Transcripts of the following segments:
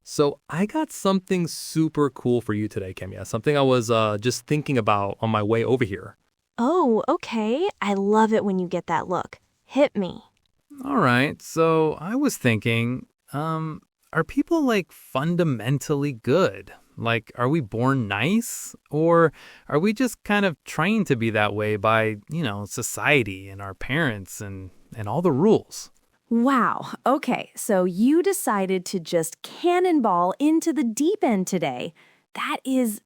So I got something super cool for you today, Kimya. Something I was just thinking about on my way over here. Oh, okay. I love it when you get that look. Hit me. All right, so I was thinking, are people like fundamentally good? Like, are we born nice? Or are we just kind of trained to be that way by, society and our parents and all the rules? Wow. Okay, so you decided to just cannonball into the deep end today. That is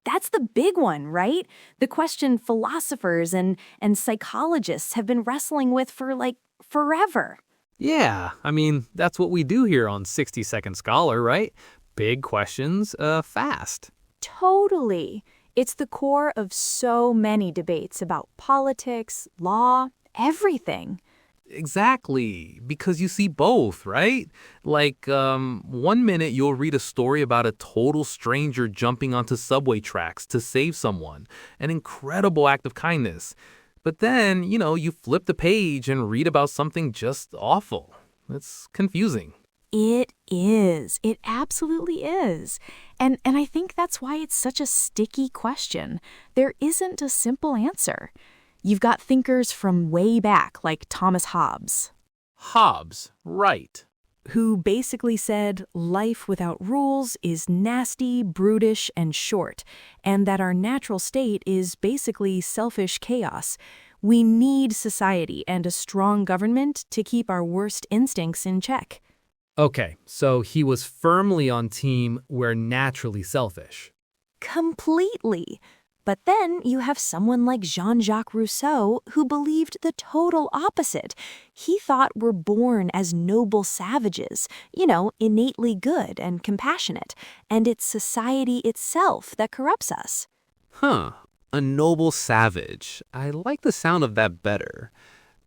that's the big one, right? The question philosophers and psychologists have been wrestling with for like forever. Yeah, I mean, that's what we do here on 60 Second Scholar, right? Big questions, fast. Totally. It's the core of so many debates about politics, law, everything. Exactly, because you see both, right? Like, one minute you'll read a story about a total stranger jumping onto subway tracks to save someone, an incredible act of kindness. But then, you flip the page and read about something just awful. It's confusing. It is. It absolutely is. And I think that's why it's such a sticky question. There isn't a simple answer. You've got thinkers from way back, like Thomas Hobbes, Hobbes, right. who basically said life without rules is nasty, brutish, and short, and that our natural state is basically selfish chaos. We need society and a strong government to keep our worst instincts in check. Okay, so he was firmly on team we're naturally selfish. Completely. But then you have someone like Jean-Jacques Rousseau who believed the total opposite. He thought we're born as noble savages, innately good and compassionate, and it's society itself that corrupts us. Huh, a noble savage. I like the sound of that better.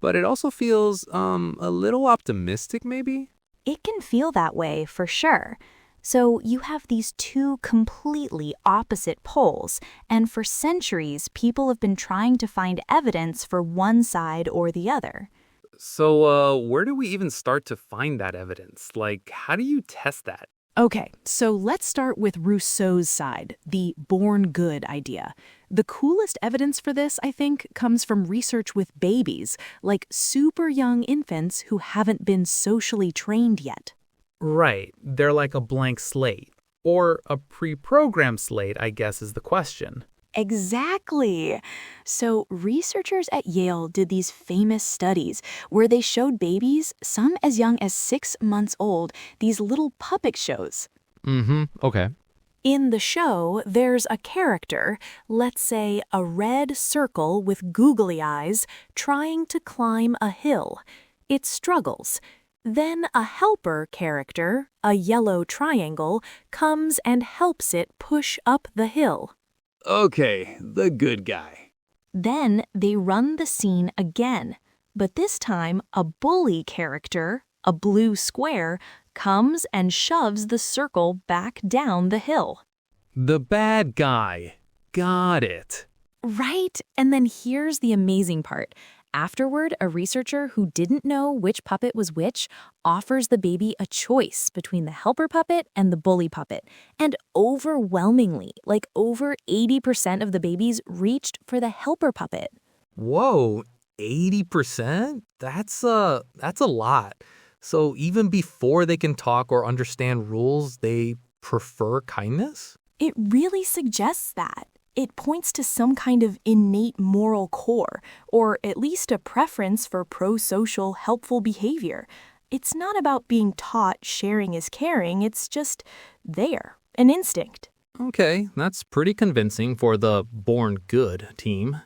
But it also feels, a little optimistic, maybe? It can feel that way for sure. So you have these two completely opposite poles, and for centuries, people have been trying to find evidence for one side or the other. So, where do we even start to find that evidence? Like, how do you test that? Okay, so let's start with Rousseau's side, the born good idea. The coolest evidence for this, I think, comes from research with babies, like super young infants who haven't been socially trained yet. Right, they're like a blank slate. Or a pre-programmed slate, I guess is the question. Exactly. So, researchers at Yale did these famous studies where they showed babies, some as young as 6 months old, these little puppet shows. Okay. In the show, there's a character, let's say a red circle with googly eyes, trying to climb a hill. It struggles. Then a helper character, a yellow triangle, comes and helps it push up the hill. Okay, the good guy. Then they run the scene again, but this time a bully character, a blue square, comes and shoves the circle back down the hill. The bad guy. Got it. Right? And then here's the amazing part. Afterward, a researcher who didn't know which puppet was which offers the baby a choice between the helper puppet and the bully puppet. And overwhelmingly, like over 80% of the babies reached for the helper puppet. Whoa, 80%? That's a lot. So even before they can talk or understand rules, they prefer kindness? It really suggests that. It points to some kind of innate moral core, or at least a preference for pro-social, helpful behavior. It's not about being taught sharing is caring, it's just there, an instinct. Okay, that's pretty convincing for the born good team.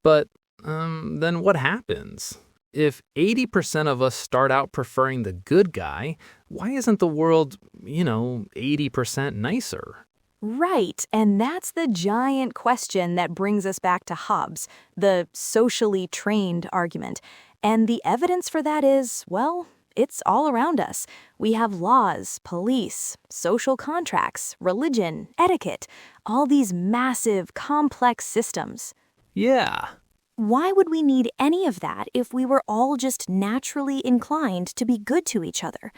But then what happens? If 80% of us start out preferring the good guy, why isn't the world, 80% nicer? Right, and that's the giant question that brings us back to Hobbes, the socially trained argument. And the evidence for that is, well, it's all around us. We have laws, police, social contracts, religion, etiquette, all these massive, complex systems. Yeah. Why would we need any of that if we were all just naturally inclined to be good to each other?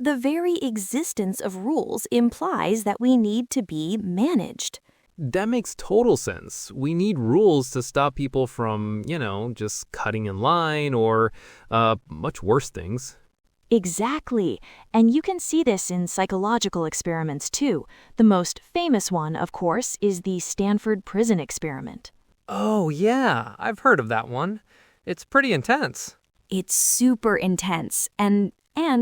The very existence of rules implies that we need to be managed. That makes total sense. We need rules to stop people from, just cutting in line or much worse things. Exactly. And you can see this in psychological experiments too. The most famous one, of course, is the Stanford prison experiment. Oh, yeah, I've heard of that one. It's pretty intense. It's super intense, and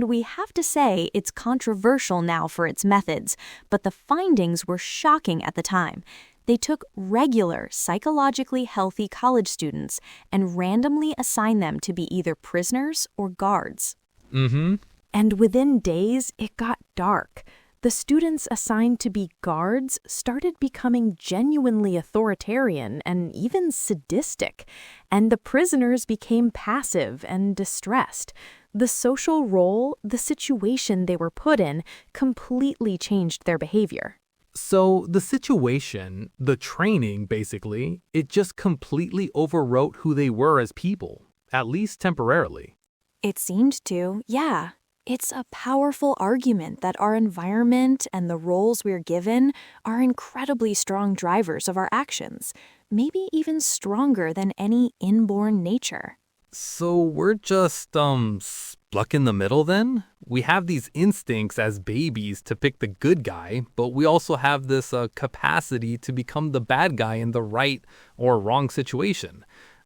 we have to say it's controversial now for its methods, but the findings were shocking at the time. They took regular, psychologically healthy college students and randomly assigned them to be either prisoners or guards. Mm-hmm. And within days, it got dark. The students assigned to be guards started becoming genuinely authoritarian and even sadistic, and the prisoners became passive and distressed. The social role, the situation they were put in, completely changed their behavior. So the situation, the training, basically, it just completely overwrote who they were as people, at least temporarily. It seemed to, yeah. It's a powerful argument that our environment and the roles we're given are incredibly strong drivers of our actions, maybe even stronger than any inborn nature. So we're just, stuck in the middle then? We have these instincts as babies to pick the good guy, but we also have this capacity to become the bad guy in the right or wrong situation.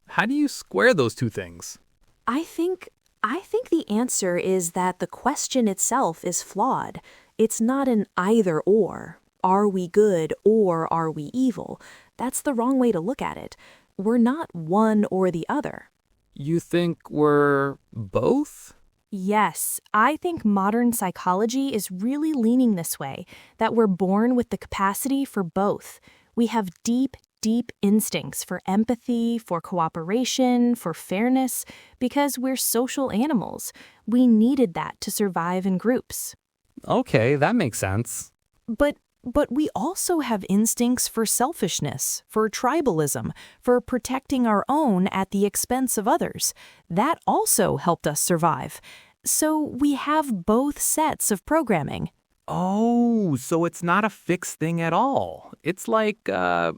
How do you square those two things? I think the answer is that the question itself is flawed. It's not an either or. Are we good or are we evil? That's the wrong way to look at it. We're not one or the other. You think we're both? Yes, I think modern psychology is really leaning this way, that we're born with the capacity for both. We have deep instincts for empathy, for cooperation, for fairness, because we're social animals. We needed that to survive in groups. Okay, that makes sense. But we also have instincts for selfishness, for tribalism, for protecting our own at the expense of others. That also helped us survive. So we have both sets of programming. Oh, so it's not a fixed thing at all. It's like a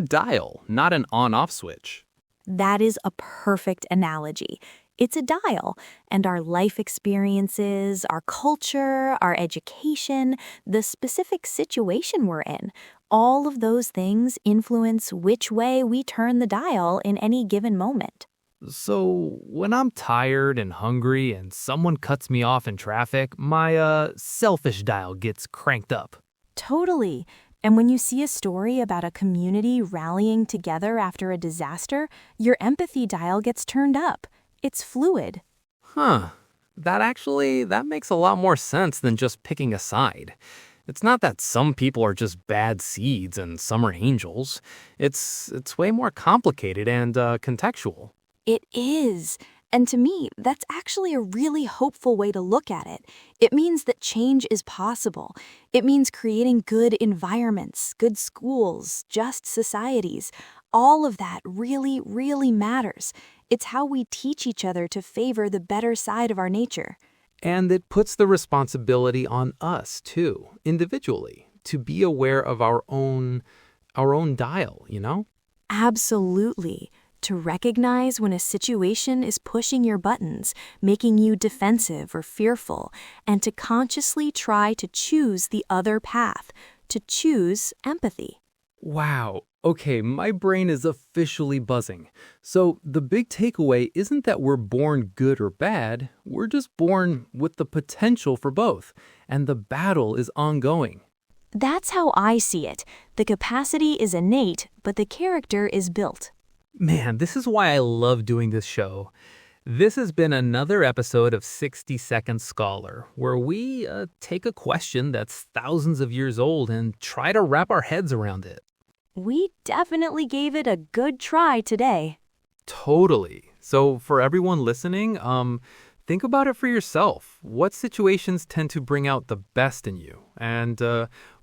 dial, not an on-off switch. That is a perfect analogy. It's a dial, and our life experiences, our culture, our education, the specific situation we're in, all of those things influence which way we turn the dial in any given moment. So when I'm tired and hungry and someone cuts me off in traffic, my selfish dial gets cranked up. Totally. And when you see a story about a community rallying together after a disaster, your empathy dial gets turned up. It's fluid. Huh. That makes a lot more sense than just picking a side. It's not that some people are just bad seeds and some are angels. It's way more complicated and contextual. It is. And to me, that's actually a really hopeful way to look at it. It means that change is possible. It means creating good environments, good schools, just societies. All of that really, really matters. It's how we teach each other to favor the better side of our nature. And it puts the responsibility on us, too, individually, to be aware of our own dial, Absolutely. To recognize when a situation is pushing your buttons, making you defensive or fearful, and to consciously try to choose the other path, to choose empathy. Wow. Okay, my brain is officially buzzing. So the big takeaway isn't that we're born good or bad, we're just born with the potential for both, and the battle is ongoing. That's how I see it. The capacity is innate, but the character is built. Man, this is why I love doing this show. This has been another episode of 60 Second Scholar, where we take a question that's thousands of years old and try to wrap our heads around it. We definitely gave it a good try today. Totally. So for everyone listening, think about it for yourself. What situations tend to bring out the best in you? And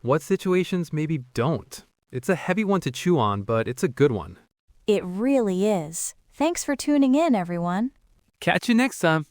what situations maybe don't? It's a heavy one to chew on, but it's a good one. It really is. Thanks for tuning in, everyone. Catch you next time.